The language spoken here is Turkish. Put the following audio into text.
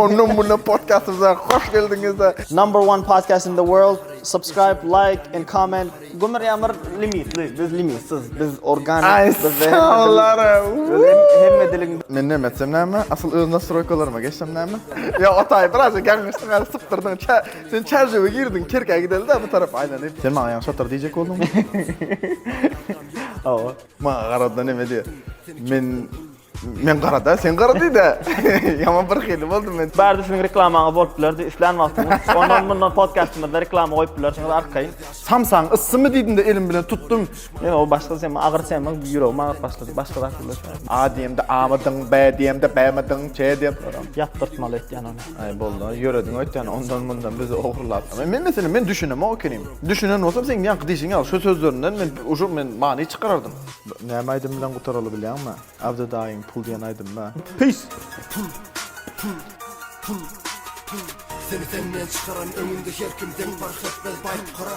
Onun bunu podcastımıza hoş geldiniz. Number one podcast in the world. Subscribe, like and comment. Gumur yamyr limitli. Biz limitsiz. Biz organik. Ay sağlar. Hem dilin. Men ne etsem näme? Asıl özüne stroykalarıma geçsem näme? Ya Atay biraz gelmişsin hali sıptırdın. Sen çarjıva girdin, Kirka'ya gidelim de bu taraf aynen. Sen bana yan şatır diyecek oldun mu? Oo. Ma qarada neme diye. Men qarada, sen qaradıydı. Yaman bir xeyli boldu men. Bärde senin reklamana boluplardy. İslenmapsınız. Ondan bundan podcastımızda reklama koyuplar. Şimdi arkayın. Samsung ısı mı dedin de elim bilen tuttum. Yani o başka sen ağır sen bak yüreğime ağır başladı. Başka da A diyemde amadın, B diyemde B'madın, C diyem. yaptırtmalı etken onu. Ay boldu, yöredin ötden ondan bundan bizi oğurlattı. Men mesela men düşüneme okeneyim. Düşünen olsam sen yankı dişini al. Şu sözlerinden men uşu men mani çıkarardım. Näme aydım bilen qutaralı bilýärmi? Avda daim pul diyen aydım ben. Peace. Seni senden çıkaran önünde her kimden fark etmez bayıp kara.